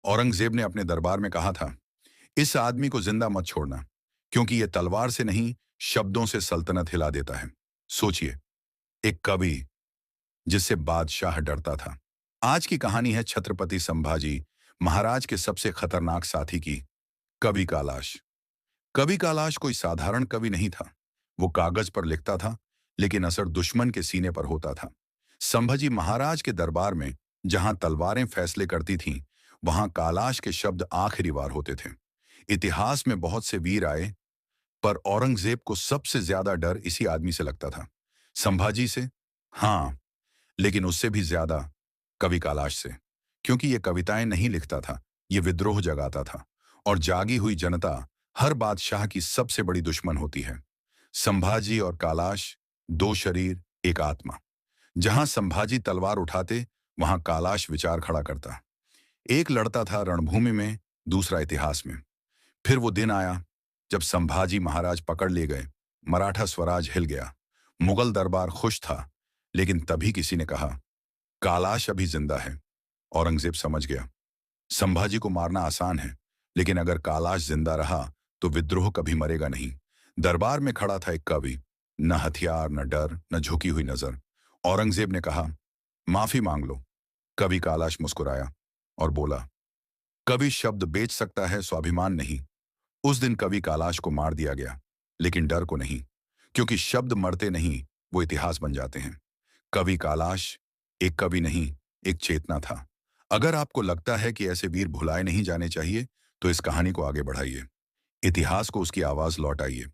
औरंगजेब ने अपने दरबार में कहा था, इस आदमी को जिंदा मत छोड़ना, क्योंकि ये तलवार से नहीं, शब्दों से सल्तनत हिला देता है। सोचिए, एक कवि जिससे बादशाह डरता था। आज की कहानी है छत्रपति संभाजी महाराज के सबसे खतरनाक साथी की, कवि कालाश। कवि कालाश कोई साधारण कवि नहीं था। वो कागज पर लिखता था, लेकिन असर दुश्मन के सीने पर होता था। संभाजी महाराज के दरबार में जहां तलवारें फैसले करती थीं, वहां कालाश के शब्द आखिरी वार होते थे। इतिहास में बहुत से वीर आए, पर औरंगजेब को सबसे ज्यादा डर इसी आदमी से लगता था। संभाजी से, हाँ, लेकिन उससे भी ज्यादा कवि कालाश से। क्योंकि ये कविताएं नहीं लिखता था, ये विद्रोह जगाता था। और जागी हुई जनता हर बादशाह की सबसे बड़ी दुश्मन होती है। संभाजी और कालाश, दो शरीर एक आत्मा। जहां संभाजी तलवार उठाते, वहां कालाश विचार खड़ा करता। एक लड़ता था रणभूमि में, दूसरा इतिहास में। फिर वो दिन आया जब संभाजी महाराज पकड़ लिए गए। मराठा स्वराज हिल गया। मुगल दरबार खुश था। लेकिन तभी किसी ने कहा, कालाश अभी जिंदा है। औरंगजेब समझ गया, संभाजी को मारना आसान है, लेकिन अगर कालाश जिंदा रहा तो विद्रोह कभी मरेगा नहीं। दरबार में खड़ा था एक कवि, न हथियार, न डर, न झुकी हुई नजर। औरंगजेब ने कहा, माफी मांग लो। कवि कालाश मुस्कुराया और बोला, कवि शब्द बेच सकता है, स्वाभिमान नहीं। उस दिन कवि कालाश को मार दिया गया, लेकिन डर को नहीं, क्योंकि शब्द मरते नहीं, वो इतिहास बन जाते हैं। कवि कालाश एक कवि नहीं, एक चेतना था। अगर आपको लगता है कि ऐसे वीर भुलाए नहीं जाने चाहिए, तो इस कहानी को आगे बढ़ाइए। इतिहास को उसकी आवाज लौटाइए।